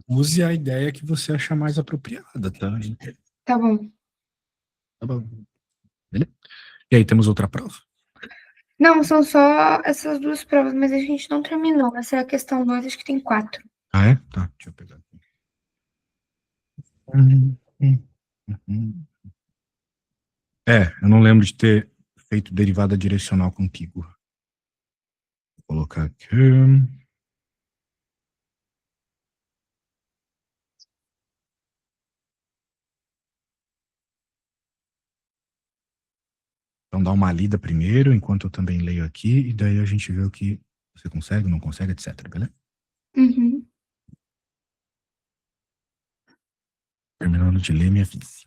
use a ideia que você achar mais apropriada, tá? Tá bom. Tá bom. Beleza? E aí, temos outra prova? Não, são só essas duas provas, mas a gente não terminou. Essa é a questão 2, acho que tem 4. Ah, é? Tá, deixa eu pegar aqui. Hum, hum, hum. Eu não lembro de ter feito derivada direcional contigo. Vou colocar aqui. Então dá uma lida primeiro, enquanto eu também leio aqui, e daí a gente vê o que você consegue, não consegue, etc, beleza? Uhum. Terminando de ler, minha avise.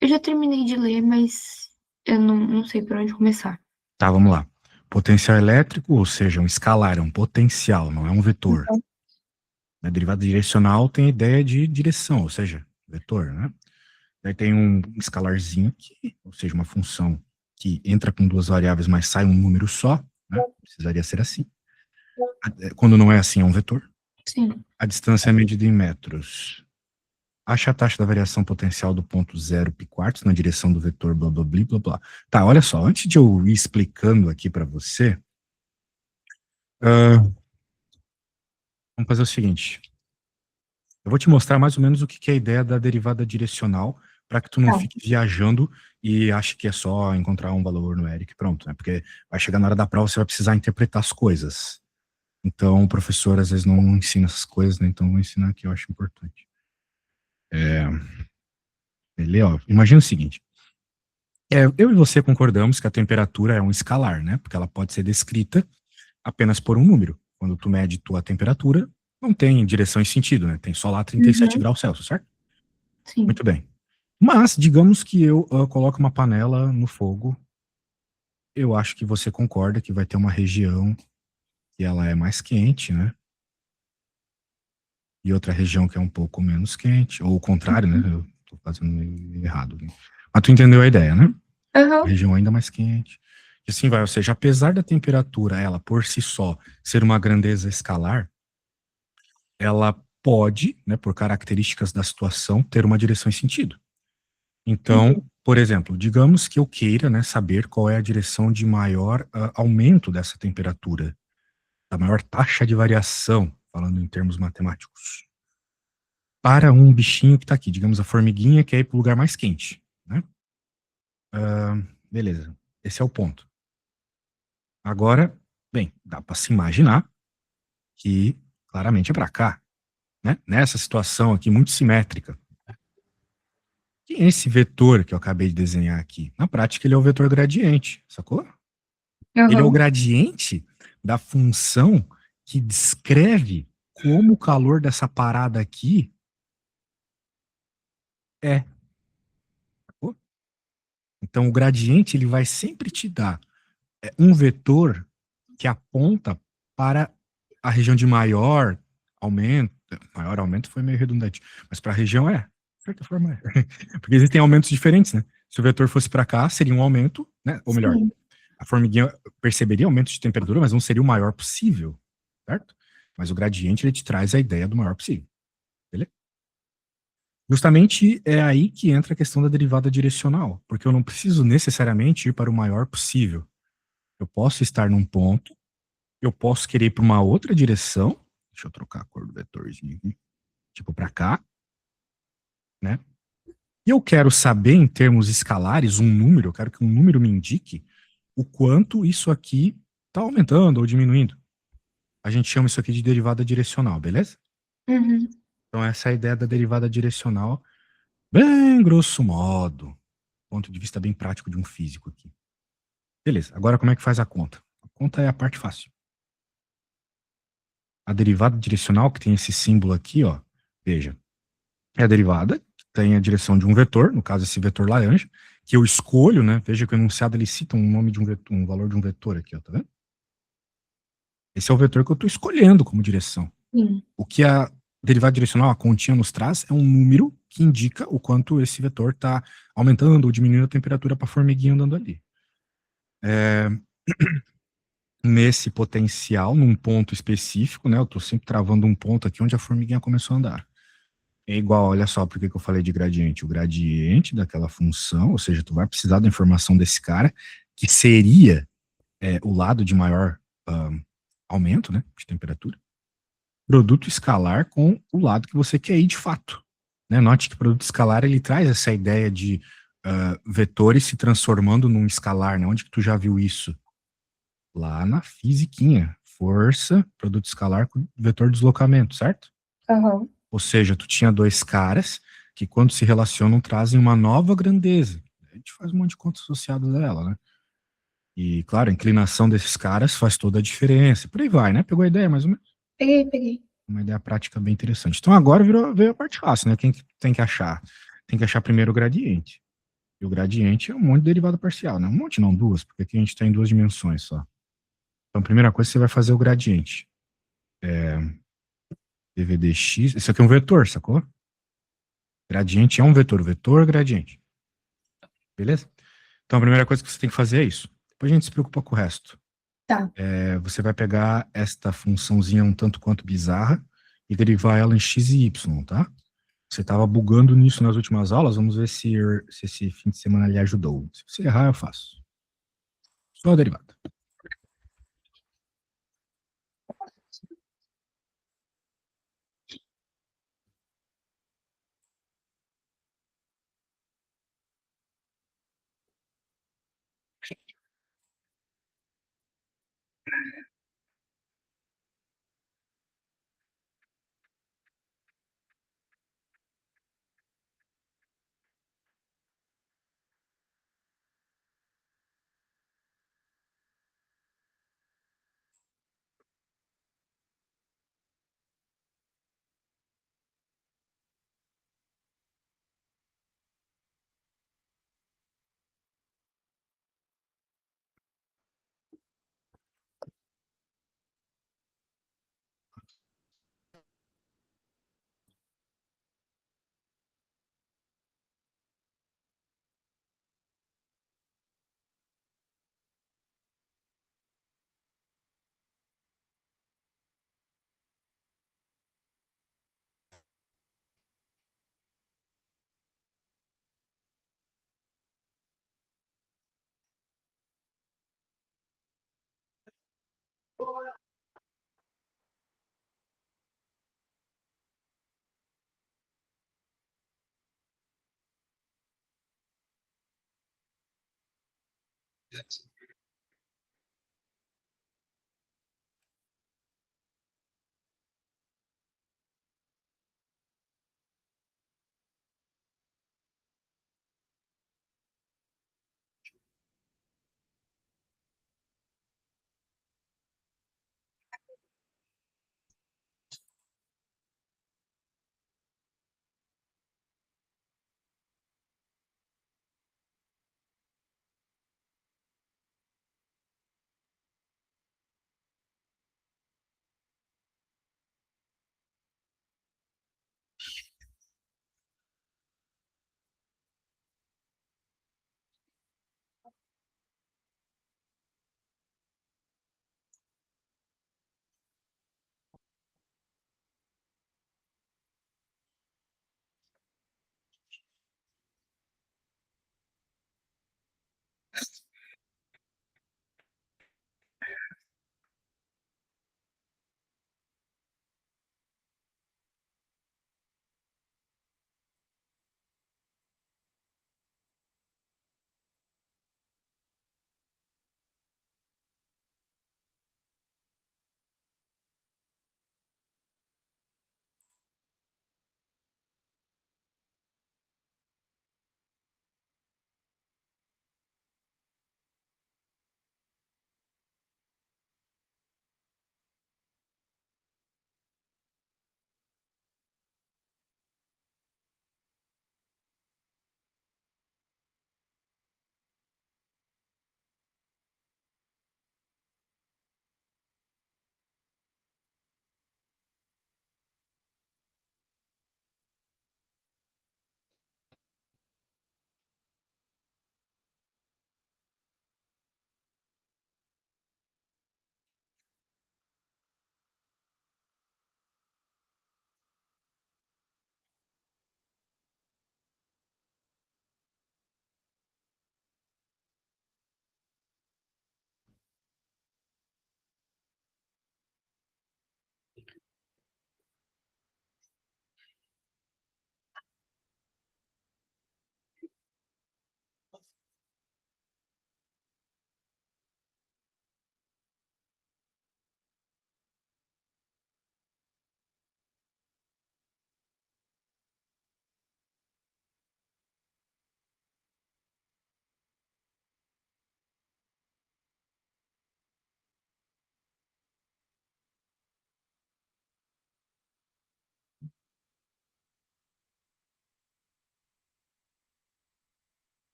Eu já terminei de ler, mas eu não sei por onde começar. Tá, vamos lá. Potencial elétrico, ou seja, um escalar, é um potencial, não é um vetor. A derivada direcional tem a ideia de direção, ou seja, vetor, né? Daí tem um escalarzinho aqui, ou seja, uma função que entra com duas variáveis, mas sai um número só, né? Precisaria ser assim. Quando não é assim, é um vetor. Sim. A distância é medida em metros. Acha a taxa da variação potencial do ponto 0 π quartos na direção do vetor blá blá blá blá blá. Tá, olha só, antes de eu ir explicando aqui para você, vamos fazer o seguinte. Eu vou te mostrar mais ou menos o que é a ideia da derivada direcional, para que tu não Tá. fique viajando e ache que é só encontrar um valor numérico e pronto, né? Porque vai chegar na hora da prova, você vai precisar interpretar as coisas. Então, o professor às vezes não ensina essas coisas, né? Então, eu vou ensinar aqui, eu acho importante. Ele, ó, imagina o seguinte. Eu e você concordamos que a temperatura é um escalar, né? Porque ela pode ser descrita apenas por um número. Quando tu mede tua temperatura, não tem direção e sentido, né? Tem só lá 37 Uhum. graus Celsius, certo? Sim. Muito bem. Mas, digamos que eu coloco uma panela no fogo, eu acho que você concorda que vai ter uma região que ela é mais quente, né? E outra região que é um pouco menos quente, ou o contrário, né? Eu tô fazendo meio errado. Né? Mas tu entendeu a ideia, né? A Aham. região ainda mais quente. E assim vai, ou seja, apesar da temperatura, ela por si só ser uma grandeza escalar, ela pode, né, por características da situação, ter uma direção e sentido. Então, Uhum. por exemplo, digamos que eu queira, né, saber qual é a direção de maior aumento dessa temperatura, da maior taxa de variação, falando em termos matemáticos, para um bichinho que está aqui, digamos a formiguinha que quer ir para o lugar mais quente, né? Beleza, esse é o ponto. Agora, bem, dá para se imaginar que claramente é para cá, né? Nessa situação aqui muito simétrica. Quem é esse vetor que eu acabei de desenhar aqui? Na prática, ele é o vetor gradiente, sacou? Ele é o Aham. gradiente da função que descreve como o calor dessa parada aqui é. Sacou? Então, o gradiente ele vai sempre te dar um vetor que aponta para a região de maior aumento. Maior aumento foi meio redundante, mas para a região é. De certa forma é. Porque existem aumentos diferentes, né? Se o vetor fosse para cá, seria um aumento, né? Ou melhor, Sim. a formiguinha perceberia aumento de temperatura, mas não seria o maior possível, certo? Mas o gradiente ele te traz a ideia do maior possível, beleza? Justamente é aí que entra a questão da derivada direcional, porque eu não preciso necessariamente ir para o maior possível. Eu posso estar num ponto, eu posso querer ir para uma outra direção, deixa eu trocar a cor do vetorzinho aqui, tipo para cá, né? E eu quero saber em termos escalares, um número, eu quero que um número me indique o quanto isso aqui está aumentando ou diminuindo. A gente chama isso aqui de derivada direcional, beleza? Uhum. Então essa é a ideia da derivada direcional, bem grosso modo, do ponto de vista bem prático de um físico aqui. Beleza, agora como é que faz a conta? A conta é a parte fácil. A derivada direcional, que tem esse símbolo aqui, ó, veja, é a derivada, que tem a direção de um vetor, no caso esse vetor laranja, que eu escolho, né? Veja que o enunciado ele cita um nome de um vetor, um valor de um vetor aqui, ó, tá vendo? Esse é o vetor que eu estou escolhendo como direção. Sim. O que a derivada direcional, a continha, nos traz é um número que indica o quanto esse vetor está aumentando ou diminuindo a temperatura para a formiguinha andando ali. Nesse potencial, num ponto específico, né? Eu estou sempre travando um ponto aqui onde a formiguinha começou a andar. É igual, olha só, por que eu falei de gradiente. O gradiente daquela função, ou seja, tu vai precisar da informação desse cara, que seria o lado de maior aumento, né, de temperatura, produto escalar com o lado que você quer ir de fato. Né? Note que produto escalar, ele traz essa ideia de vetores se transformando num escalar, né? Onde que tu já viu isso? Lá na fisiquinha. Força, produto escalar com vetor de deslocamento, certo? Aham. Ou seja, tu tinha dois caras que, quando se relacionam, trazem uma nova grandeza. A gente faz um monte de contas associadas a ela, né? E, claro, a inclinação desses caras faz toda a diferença. Por aí vai, né? Pegou a ideia, mais ou menos? Peguei, peguei. Uma ideia prática bem interessante. Então, agora veio a parte fácil, né? Quem que tem que achar? Tem que achar primeiro o gradiente. E o gradiente é um monte de derivada parcial, né? Um monte não, duas, porque aqui a gente está em duas dimensões só. Então, a primeira coisa, você vai fazer o gradiente. dvdx, isso aqui é um vetor, sacou? Gradiente é um vetor, vetor, gradiente. Beleza? Então a primeira coisa que você tem que fazer é isso. Depois a gente se preocupa com o resto. Tá. Você vai pegar esta funçãozinha um tanto quanto bizarra e derivar ela em x e y, tá? Você estava bugando nisso nas últimas aulas, vamos ver se esse fim de semana lhe ajudou. Se você errar, eu faço. Só a derivada.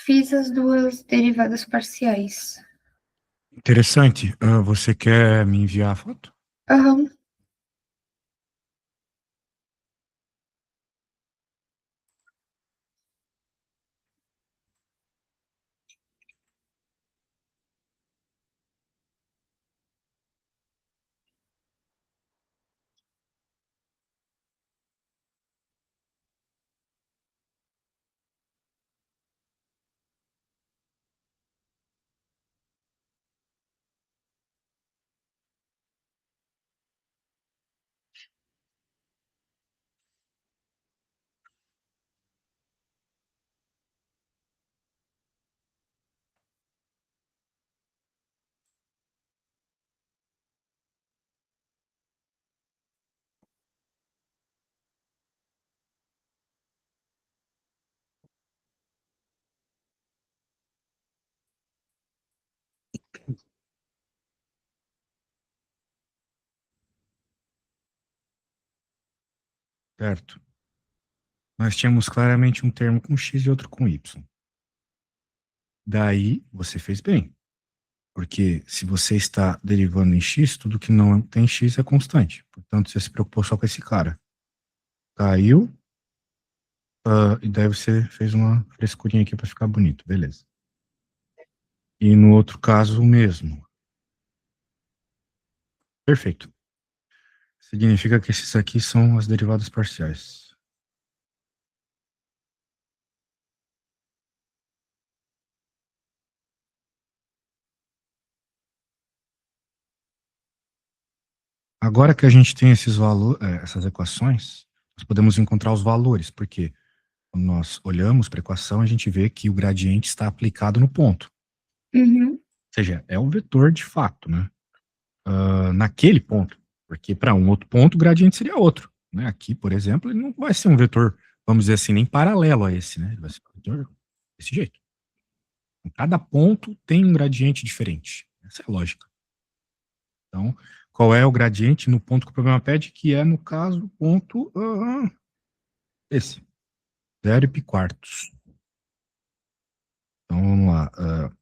Fiz as duas derivadas parciais. Interessante. Você quer me enviar a foto? Aham. Certo. Nós tínhamos claramente um termo com X e outro com Y. Daí, você fez bem. Porque se você está derivando em X, tudo que não tem X é constante. Portanto, você se preocupou só com esse cara. Caiu, e daí você fez uma frescurinha aqui para ficar bonito, beleza. E no outro caso, o mesmo. Perfeito. Significa que esses aqui são as derivadas parciais. Agora que a gente tem esses valores, essas equações, nós podemos encontrar os valores, porque quando nós olhamos para a equação, a gente vê que o gradiente está aplicado no ponto. Uhum. Ou seja, é um vetor de fato, né? Naquele ponto. Porque para um outro ponto, o gradiente seria outro. Né? Aqui, por exemplo, ele não vai ser um vetor, vamos dizer assim, nem paralelo a esse, né? Ele vai ser um vetor desse jeito. Em cada ponto tem um gradiente diferente. Essa é a lógica. Então, qual é o gradiente no ponto que o problema pede? Que é, no caso, o ponto esse. 0,4. Então, vamos lá.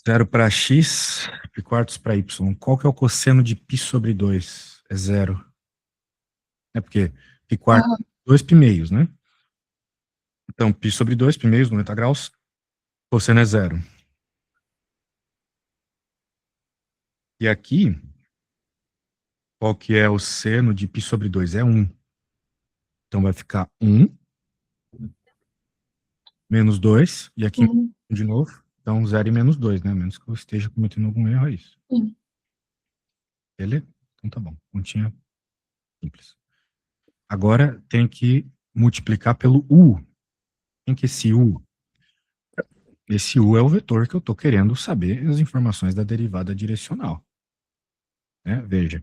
0 para x, pi quartos para y. Qual que é o cosseno de π sobre 2? É 0. É porque pi quartos, 2 π meios, né? Então, π sobre 2, π meios, 90 graus, cosseno é 0. E aqui, qual que é o seno de π sobre 2? É 1. Então, vai ficar 1 menos 2, e aqui Sim. de novo. Então, 0 e menos 2, né? Menos que eu esteja cometendo algum erro, é isso. Sim. Beleza? Então, tá bom. Continha simples. Agora, tem que multiplicar pelo U. Quem que é esse U? Esse U é o vetor que eu estou querendo saber as informações da derivada direcional. Né? Veja,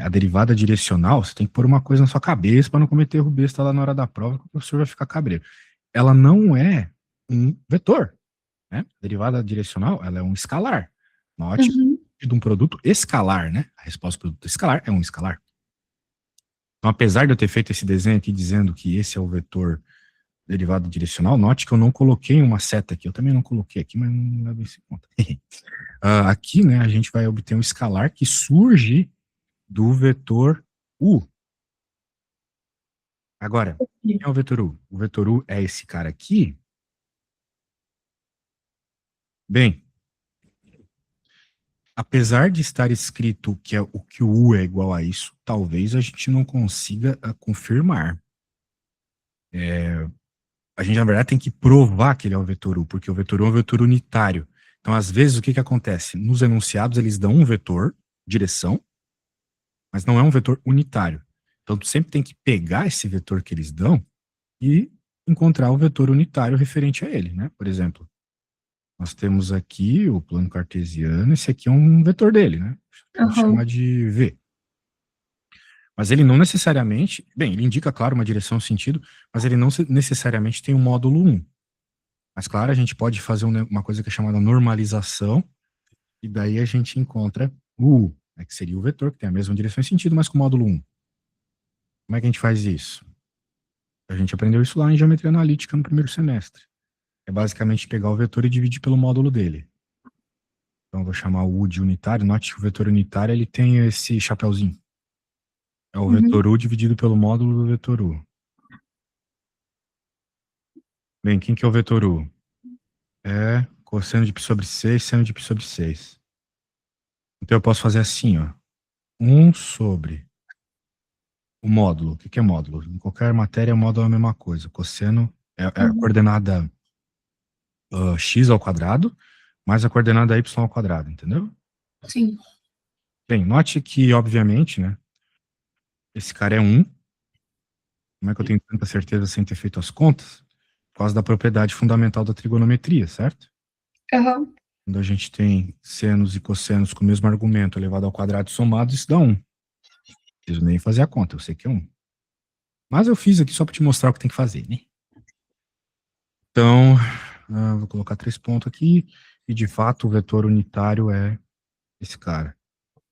a derivada direcional, você tem que pôr uma coisa na sua cabeça para não cometer erro besta lá na hora da prova, que o professor vai ficar cabreiro. Ela não é um vetor. Né? A derivada direcional, ela é um escalar. Note Uhum. de um produto escalar, né? A resposta do produto escalar é um escalar. Então, apesar de eu ter feito esse desenho aqui dizendo que esse é o vetor derivado direcional, note que eu não coloquei uma seta aqui. Eu também não coloquei aqui, mas não leva isso em conta. Aqui, né, a gente vai obter um escalar que surge do vetor U. Agora, quem é o vetor U? O vetor U é esse cara aqui. Bem, apesar de estar escrito que o que o U é igual a isso, talvez a gente não consiga confirmar. A gente, na verdade, tem que provar que ele é o vetor U, porque o vetor U é um vetor unitário. Então, às vezes, o que acontece? Nos enunciados, eles dão um vetor, direção, mas não é um vetor unitário. Então, tu sempre tem que pegar esse vetor que eles dão e encontrar o vetor unitário referente a ele, né? Por exemplo, nós temos aqui o plano cartesiano, esse aqui é um vetor dele, né? Vou chamar de V. Mas ele não necessariamente, bem, ele indica, claro, uma direção, um sentido, mas ele não necessariamente tem um módulo 1. Mas, claro, a gente pode fazer uma coisa que é chamada normalização, e daí a gente encontra o U. né, que seria o vetor, que tem a mesma direção e sentido, mas com módulo 1. Como é que a gente faz isso? A gente aprendeu isso lá em geometria analítica no primeiro semestre. É basicamente pegar o vetor e dividir pelo módulo dele. Então, eu vou chamar o U de unitário. Note que o vetor unitário ele tem esse chapéuzinho. É o vetor U dividido pelo módulo do vetor U. Bem, quem que é o vetor U? É cosseno de π sobre 6, seno de π sobre 6. Então, eu posso fazer assim, ó. 1 sobre o módulo. O que que é módulo? Em qualquer matéria, o módulo é a mesma coisa. Cosseno é a coordenada x ao quadrado mais a coordenada y ao quadrado, entendeu? Sim. Bem, note que, obviamente, né, esse cara é 1. Como é que eu tenho tanta certeza sem ter feito as contas? Por causa da propriedade fundamental da trigonometria, certo? Aham. Quando a gente tem senos e cossenos com o mesmo argumento elevado ao quadrado somados, isso dá 1. Não preciso nem fazer a conta, eu sei que é 1. Mas eu fiz aqui só para te mostrar o que tem que fazer, né? Então, vou colocar 3 pontos aqui, e de fato o vetor unitário é esse cara,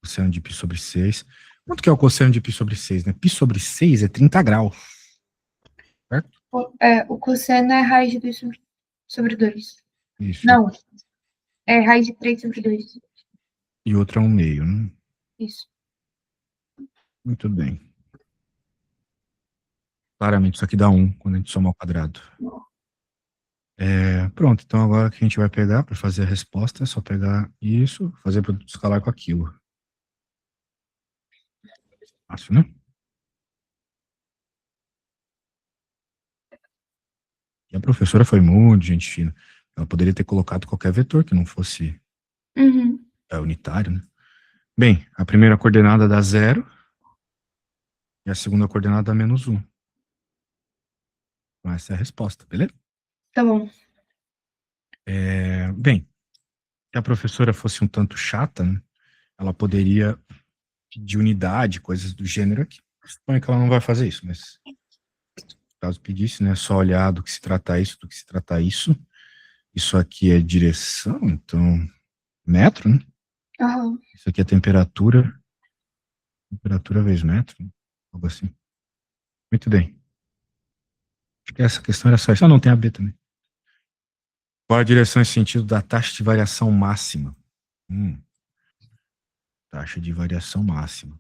cosseno de π sobre 6. Quanto que é o cosseno de π sobre 6, né? Π sobre 6 é 30 graus, certo? O cosseno é raiz de 2 sobre 2. Isso. Não, é raiz de 3 sobre 2. E outro é 1/2, né? Isso. Muito bem. Claramente isso aqui dá 1 quando a gente soma ao quadrado. Pronto, então agora o que a gente vai pegar para fazer a resposta é só pegar isso, fazer produto escalar com aquilo. Fácil, né? E a professora foi muito gente fina. Ela poderia ter colocado qualquer vetor que não fosse unitário, né? Bem, a primeira coordenada dá 0 e a segunda coordenada dá -1. Então essa é a resposta, beleza? Tá bom. Bem, se a professora fosse um tanto chata, né, ela poderia pedir unidade, coisas do gênero aqui. Suponho que ela não vai fazer isso, mas caso pedisse, né, só olhar do que se trata isso, do que se trata isso. Isso aqui é direção, então, metro, né? Aham. Isso aqui é temperatura vezes metro, né? Algo assim. Muito bem. Acho que essa questão era só isso. Ah, não, tem a B também. Qual a direção e sentido da taxa de variação máxima? Taxa de variação máxima.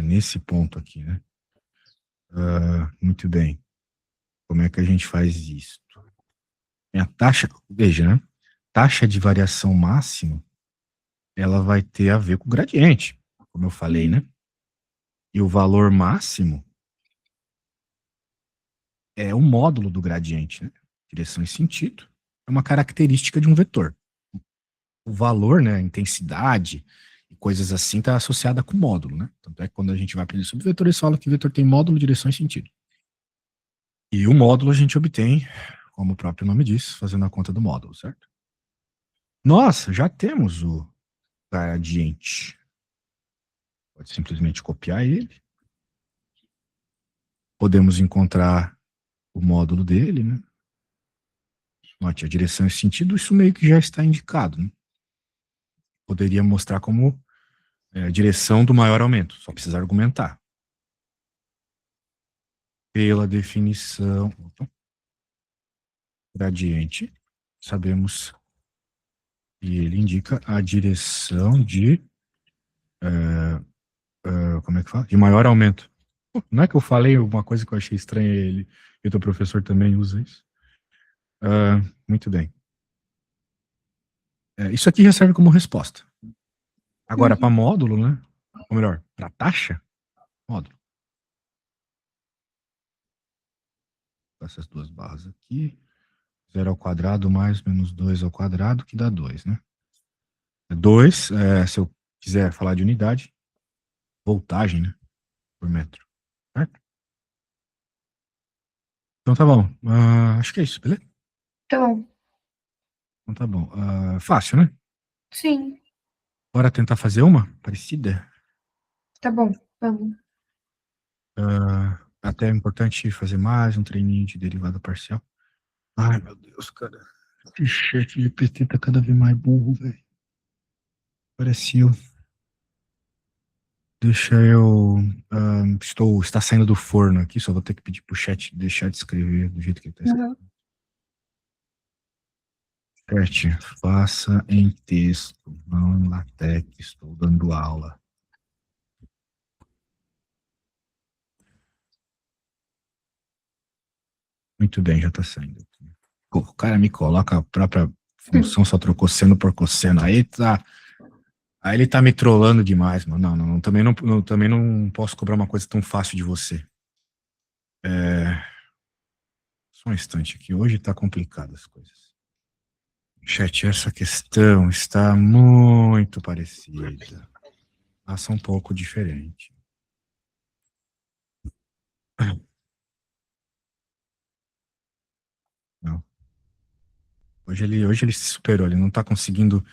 Nesse ponto aqui, né? Muito bem. Como é que a gente faz isso? A taxa, veja, né? Taxa de variação máxima, ela vai ter a ver com o gradiente, como eu falei, né? E o valor máximo é o módulo do gradiente, né? Direção e sentido é uma característica de um vetor. O valor, né, a intensidade e coisas assim está associada com módulo, né? Tanto é que quando a gente vai aprender sobre vetor, eles falam que o vetor tem módulo, direção e sentido. E o módulo a gente obtém, como o próprio nome diz, fazendo a conta do módulo, certo? Nós já temos o gradiente. Pode simplesmente copiar ele. Podemos encontrar o módulo dele, né? Note, a direção e sentido, isso meio que já está indicado, né? Poderia mostrar como a direção do maior aumento, só precisa argumentar. Pela definição, gradiente, sabemos que ele indica a direção de, como é que fala? De maior aumento. Não é que eu falei uma coisa que eu achei estranha ele, e o teu professor também usa isso? Muito bem. Isso aqui já serve como resposta. Agora, para módulo, né? Ou melhor, para taxa, módulo. Essas duas barras aqui. 0 ao quadrado mais -2 ao quadrado, que dá 2, né? 2, se eu quiser falar de unidade, voltagem, né? Por metro. Certo? Então tá bom. Acho que é isso, beleza? Tá bom. Então tá bom. Fácil, né? Sim. Bora tentar fazer uma parecida? Tá bom. Vamos. Até é importante fazer mais um treininho de derivada parcial. Ai, meu Deus, cara. Esse chat de PT tá cada vez mais burro, velho. Apareceu. Deixa eu. Está saindo do forno aqui, só vou ter que pedir pro chat deixar de escrever do jeito que ele tá escrevendo. Uhum. Chat, faça em texto, não em latex, estou dando aula. Muito bem, já tá saindo aqui. Pô, o cara me coloca a própria função, só trocou seno por cosseno. Aí ele tá me trollando demais, mano. Não, não, não, também não posso cobrar uma coisa tão fácil de você. Só um instante aqui. Hoje tá complicado as coisas. Chat, essa questão está muito parecida. Faça um pouco diferente. Não. Hoje ele se superou. Ele não tá conseguindo,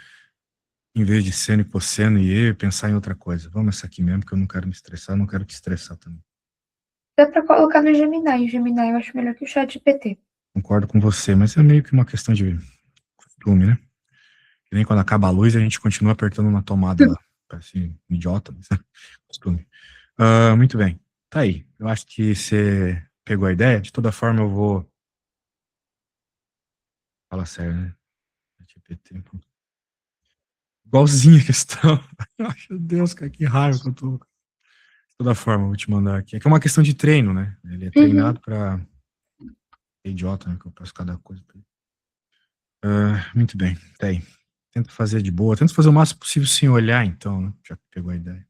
em vez de seno e cosseno e eu, pensar em outra coisa. Vamos essa aqui mesmo, que eu não quero me estressar, não quero te estressar também. Dá pra colocar no Gemini. O Gemini eu acho melhor que o ChatGPT. Concordo com você, mas é meio que uma questão de costume, né? Que nem quando acaba a luz, a gente continua apertando uma tomada lá. Parece um idiota, mas é costume. Muito bem. Tá aí. Eu acho que você pegou a ideia. De toda forma, eu vou. Fala sério, né? GPT. Igualzinha a questão. Ai, meu Deus, cara, que raiva que eu tô. De toda forma, eu vou te mandar aqui. É que é uma questão de treino, né? Ele é Uhum. treinado pra. É idiota, né? Que eu peço cada coisa pra ele. Muito bem. Tá aí. Tenta fazer de boa. Tenta fazer o máximo possível sem olhar, então, né? Já que pegou a ideia.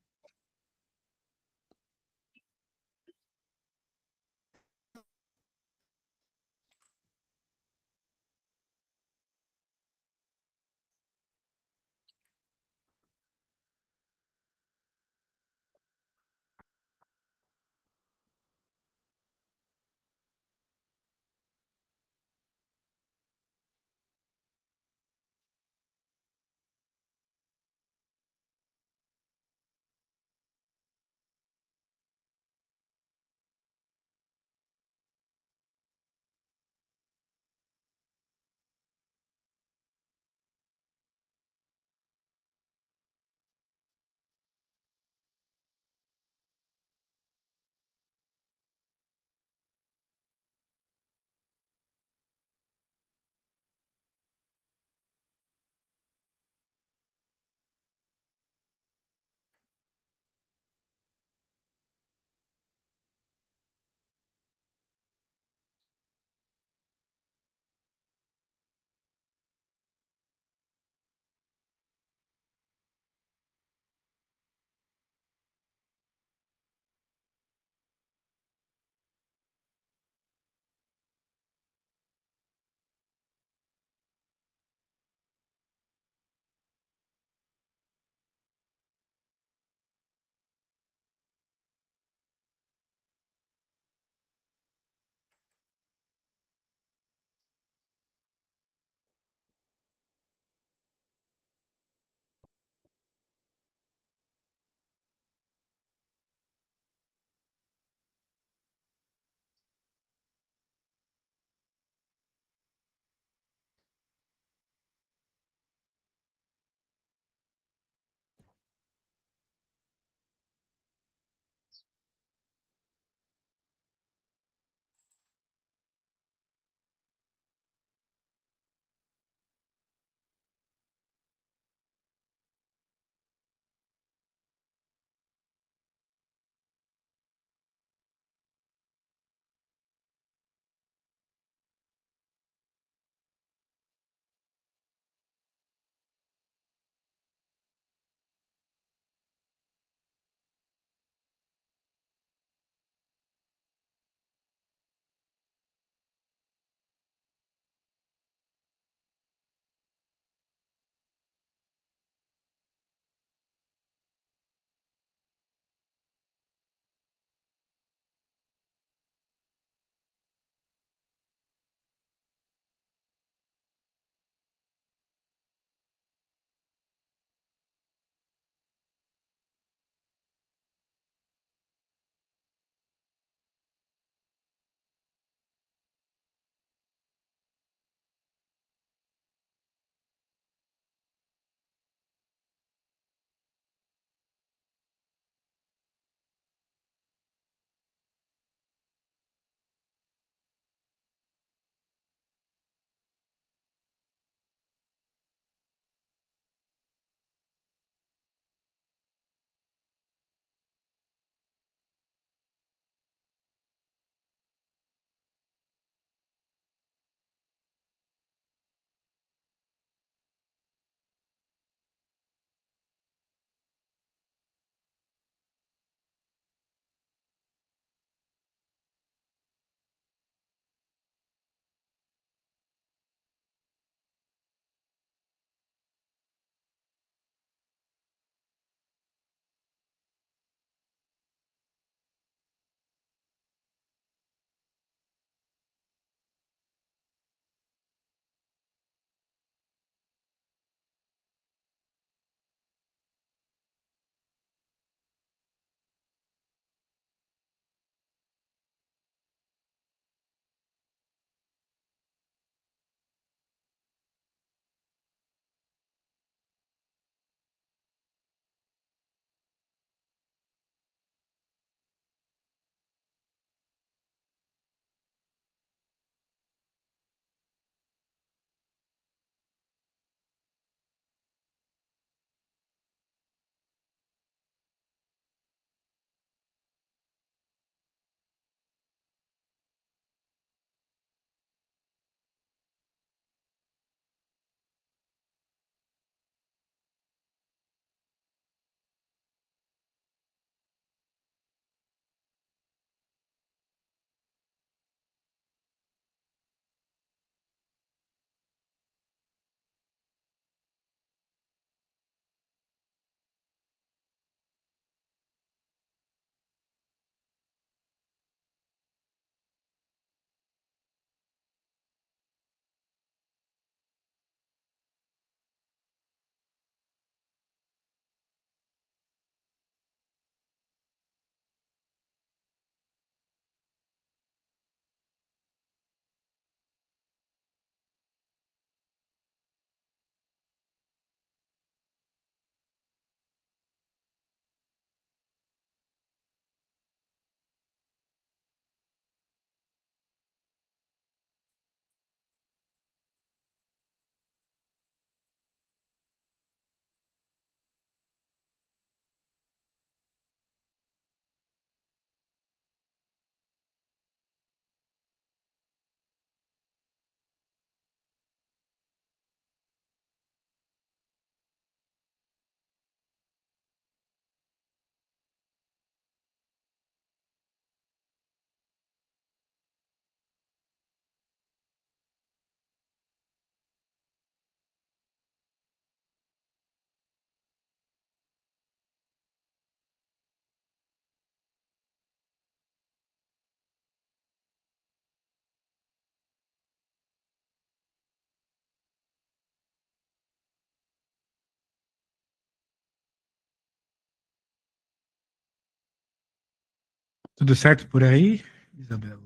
Tudo certo por aí, Isabela?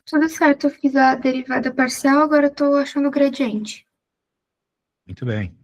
Tudo certo, eu fiz a derivada parcial, agora eu tô achando o gradiente. Muito bem.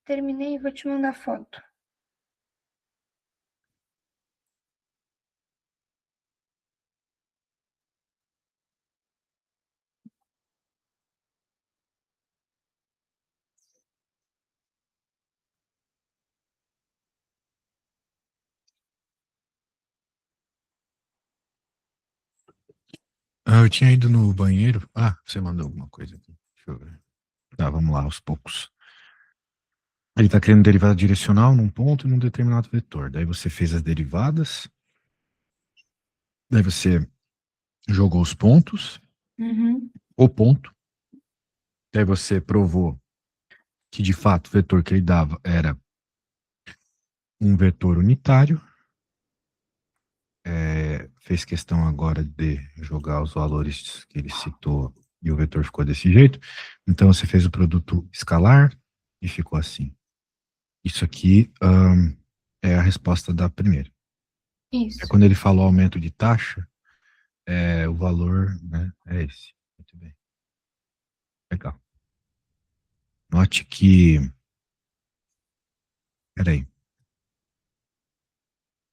terminei e vou te mandar foto. Ah, eu tinha ido no banheiro. Ah, você mandou alguma coisa aqui. Deixa eu ver. Tá, vamos lá, aos poucos. Ele está querendo derivada direcional num ponto e num determinado vetor. Daí você fez as derivadas. Daí você jogou os pontos, Uhum. o ponto. Daí você provou que, de fato, o vetor que ele dava era um vetor unitário. Fez questão agora de jogar os valores que ele citou e o vetor ficou desse jeito. Então você fez o produto escalar e ficou assim. Isso aqui é a resposta da primeira. É Isso. quando ele falou aumento de taxa, o valor, né, é esse. Muito bem. Legal. Note que. Peraí.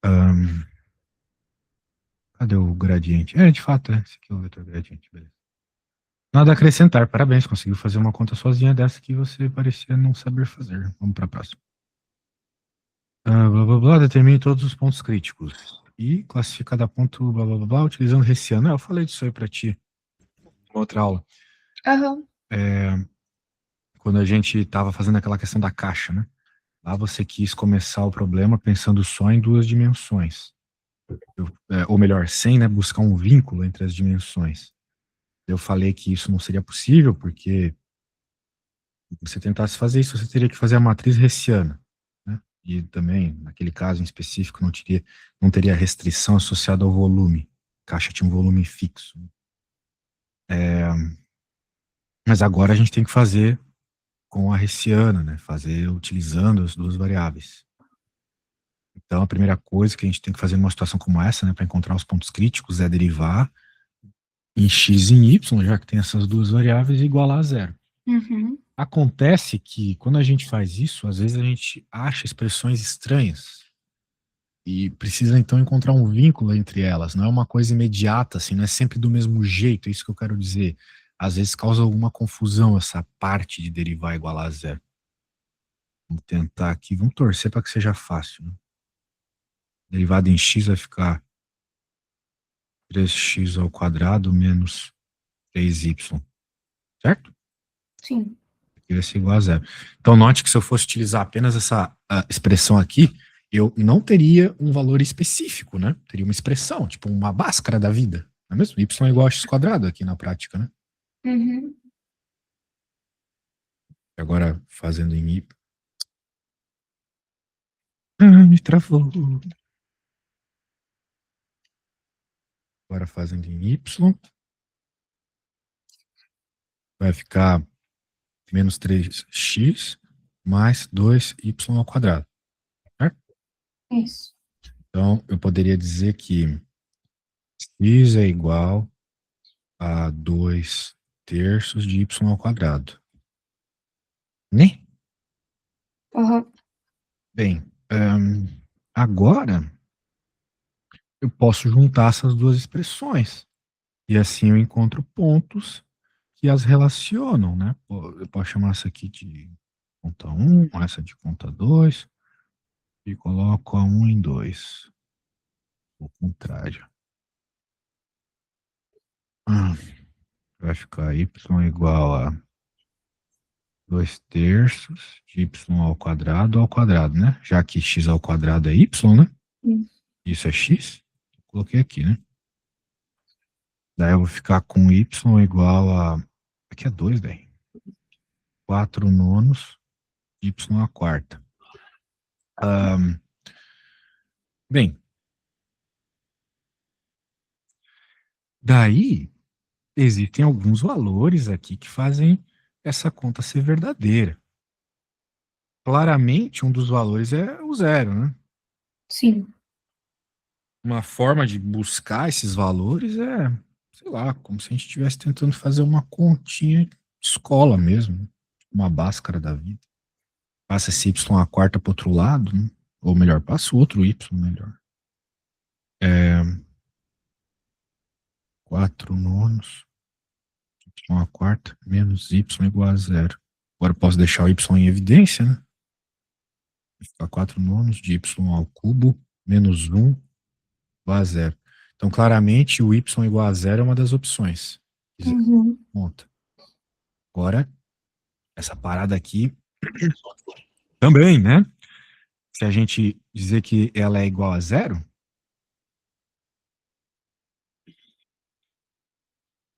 Ahn, Cadê o gradiente? De fato, esse aqui é o vetor gradiente. Beleza. Nada a acrescentar. Parabéns, conseguiu fazer uma conta sozinha dessa que você parecia não saber fazer. Vamos para a próxima. Blá blá blá, determine todos os pontos críticos. E classifica cada ponto blá blá blá, blá utilizando Hessiano. Eu falei disso aí para ti em outra aula. Aham. Quando a gente estava fazendo aquela questão da caixa, né? Lá você quis começar o problema pensando só em duas dimensões. Ou melhor, sem, né, buscar um vínculo entre as dimensões. Eu falei que isso não seria possível, porque se você tentasse fazer isso, você teria que fazer a matriz hessiana. Né? E também, naquele caso em específico, não teria restrição associada ao volume. A caixa tinha um volume fixo. Mas agora a gente tem que fazer com a hessiana, né? Fazer utilizando as duas variáveis. Então, a primeira coisa que a gente tem que fazer numa situação como essa, né, para encontrar os pontos críticos, é derivar em x e em y, já que tem essas duas variáveis, e igualar a zero. Uhum. Acontece que, quando a gente faz isso, às vezes a gente acha expressões estranhas e precisa, então, encontrar um vínculo entre elas. Não é uma coisa imediata, assim, não é sempre do mesmo jeito, é isso que eu quero dizer. Às vezes causa alguma confusão essa parte de derivar e igualar a zero. Vamos tentar aqui, vamos torcer para que seja fácil. Né? Derivada em x vai ficar 3x ao quadrado menos 3y, certo? Sim. Aqui vai ser igual a zero. Então, note que se eu fosse utilizar apenas essa expressão aqui, eu não teria um valor específico, né? Teria uma expressão, tipo uma báscara da vida, não é mesmo? Y é igual a x quadrado aqui na prática, né? Uhum. Agora, fazendo em y. Me travou. Agora, fazendo em y, vai ficar menos 3x mais 2y ao quadrado, certo? Isso. Então, eu poderia dizer que x é igual a 2 terços de y ao quadrado. Né? Aham. Bem, agora eu posso juntar essas duas expressões. E assim eu encontro pontos que as relacionam, né? Eu posso chamar essa aqui de conta 1, essa de conta 2, e coloco a 1 em 2. O contrário. Vai ficar y igual a 2 terços de y ao quadrado, né? Já que x ao quadrado é y, né? Isso. Isso é x. Coloquei aqui, né? Daí eu vou ficar com y igual a... Aqui é 2, velho. 4 nonos y à quarta. Bem, daí existem alguns valores aqui que fazem essa conta ser verdadeira. Claramente, um dos valores é o zero, né? Sim. Uma forma de buscar esses valores é, sei lá, como se a gente estivesse tentando fazer uma continha de escola mesmo, uma báscara da vida. Passa esse y a quarta para outro lado, né? Ou melhor, passa o outro y melhor. 4 nonos, y a quarta, menos y igual a zero. Agora eu posso deixar o y em evidência, né? Vai ficar 4 nonos de y ao cubo, menos 1, igual a zero. Então, claramente, o y igual a zero é uma das opções. Uhum. Monta. Agora, essa parada aqui também, né? Se a gente dizer que ela é igual a zero,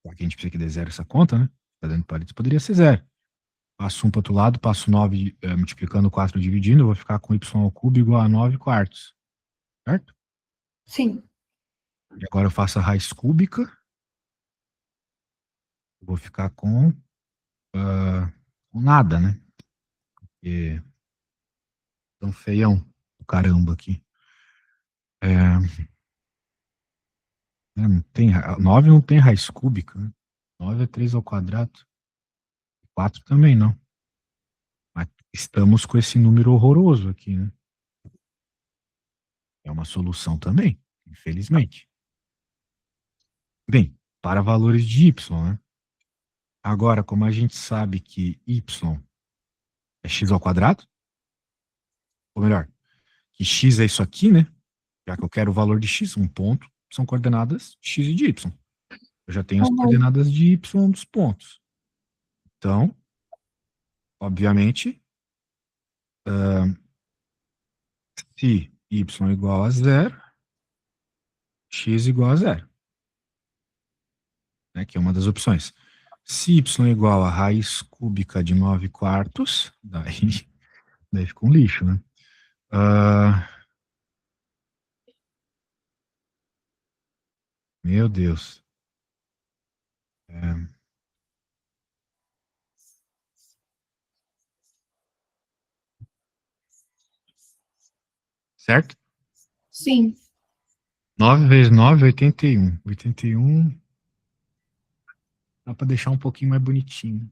já que a gente precisa que dê zero essa conta, né? Tá dando palito, poderia ser zero. Passo 1 para o outro lado, passo 9 multiplicando 4 dividindo, eu vou ficar com y ao cubo igual a 9 quartos. Certo? Sim. E agora eu faço a raiz cúbica. Eu vou ficar com nada, né? Porque tão feião o caramba aqui. Não tem, 9 não tem raiz cúbica, né? 9 é 3 ao quadrado. 4 também não. Mas estamos com esse número horroroso aqui, né? É uma solução também, infelizmente. Bem, para valores de y, né? Agora, como a gente sabe que y é x ao quadrado, ou melhor, que x é isso aqui, né? Já que eu quero o valor de x, um ponto, são coordenadas de x e de y. Eu já tenho as coordenadas de y dos pontos. Então, obviamente, se y igual a zero, x igual a zero. Né, que é uma das opções. Se y igual a raiz cúbica de 9 quartos, daí fica um lixo, né? Meu Deus. Certo? Sim. 9 vezes 9 é 81. 81 dá para deixar um pouquinho mais bonitinho.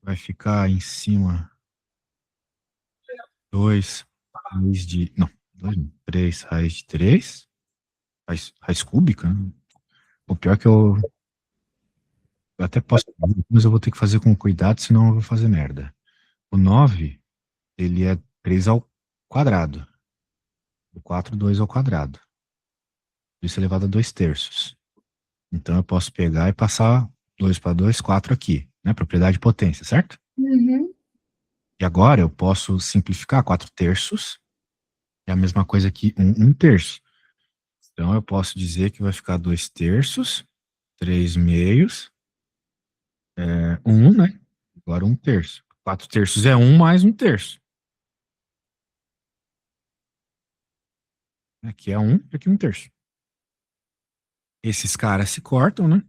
Vai ficar em cima 2 raiz de... Não, 2 não, 3 raiz de 3. Raiz cúbica, né? O pior é que eu até posso, mas eu vou ter que fazer com cuidado, senão eu vou fazer merda. O 9, ele é 3 ao quadrado. O 4, 2 ao quadrado. Isso elevado a 2 terços. Então eu posso pegar e passar 2 para 2, 4 aqui, né? Propriedade de potência, certo? Uhum. E agora eu posso simplificar 4 terços. É a mesma coisa que 1 terço. Então eu posso dizer que vai ficar 2 terços, 3 meios, 1, né? Agora 1 terço. 4 terços é 1 mais 1 terço. Aqui é 1, aqui 1 terço. Esses caras se cortam, né?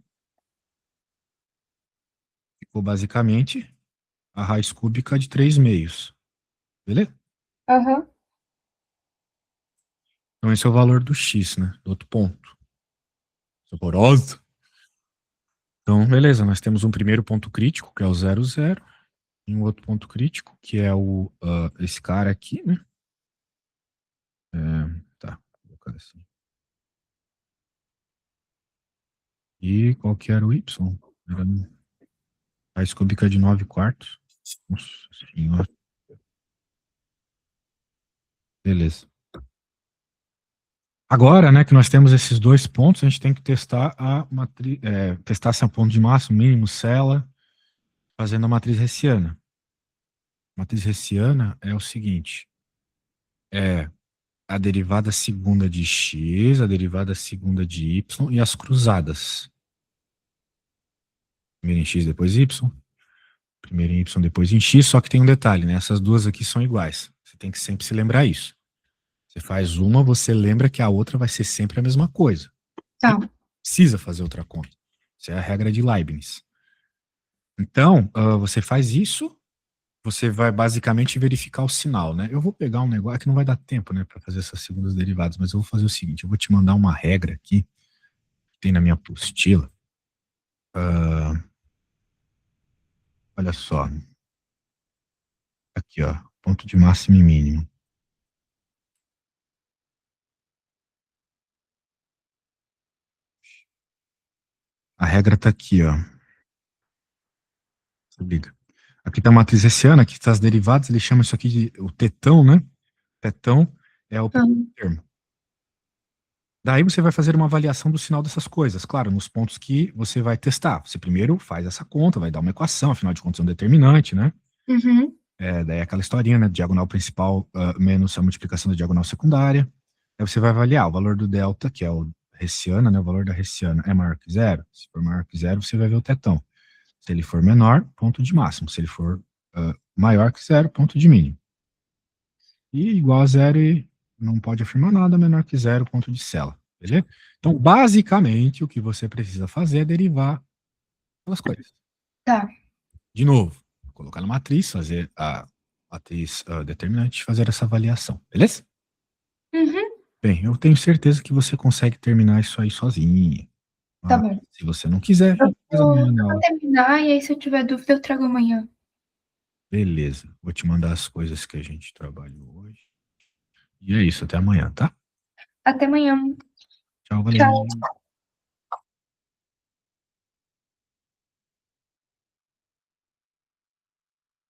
Ficou basicamente a raiz cúbica de 3 meios. Beleza? Aham. Então esse é o valor do x, né? Do outro ponto. Saboroso. Então, beleza, nós temos um primeiro ponto crítico, que é o 0, 0. E um outro ponto crítico, que é esse cara aqui, né? Tá, vou colocar assim. E qual que era o y? Era a raiz cúbica de 9 quartos. Nossa senhora. Beleza. Agora, né, que nós temos esses dois pontos, a gente tem que testar a matriz, testar se é um ponto de máximo, mínimo, cela, fazendo a matriz hessiana. A matriz hessiana é o seguinte: é a derivada segunda de x, a derivada segunda de y e as cruzadas. Primeiro em x, depois y. Primeiro em y, depois em x, só que tem um detalhe, né? Essas duas aqui são iguais. Você tem que sempre se lembrar isso. Você faz uma, você lembra que a outra vai ser sempre a mesma coisa. Tá. Não precisa fazer outra conta. Isso é a regra de Leibniz. Então, você faz isso, você vai basicamente verificar o sinal, né? Eu vou pegar um negócio, que não vai dar tempo, né, para fazer essas segundas derivadas, mas eu vou fazer o seguinte, eu vou te mandar uma regra aqui, que tem na minha apostila. Olha só. Aqui, ó, ponto de máximo e mínimo. A regra tá aqui, ó. Você liga. Aqui tá a matriz hessiana, aqui tá as derivadas, ele chama isso aqui de o tetão, né? Tetão é o primeiro Hum. termo. Daí você vai fazer uma avaliação do sinal dessas coisas, claro, nos pontos que você vai testar. Você primeiro faz essa conta, vai dar uma equação, afinal de contas é um determinante, né? Uhum. Daí é aquela historinha, né? Diagonal principal menos a multiplicação da diagonal secundária. Aí você vai avaliar o valor do delta, que é o hessiana, né? O valor da hessiana é maior que zero. Se for maior que zero, você vai ver o tetão. Se ele for menor, ponto de máximo. Se ele for maior que zero, ponto de mínimo. E igual a zero e não pode afirmar nada, menor que zero, ponto de cela. Beleza? Então, basicamente, o que você precisa fazer é derivar aquelas coisas. Tá. De novo, colocar na matriz, fazer a matriz determinante, fazer essa avaliação. Beleza? Uhum. Bem, eu tenho certeza que você consegue terminar isso aí sozinha. Tá Mas, bom. se você não quiser, Eu faz amanhã na vou aula. terminar e aí se eu tiver dúvida eu trago amanhã. Beleza. Vou te mandar as coisas que a gente trabalhou hoje. E é isso, até amanhã, tá? Até amanhã. Tchau, valeu. Tchau.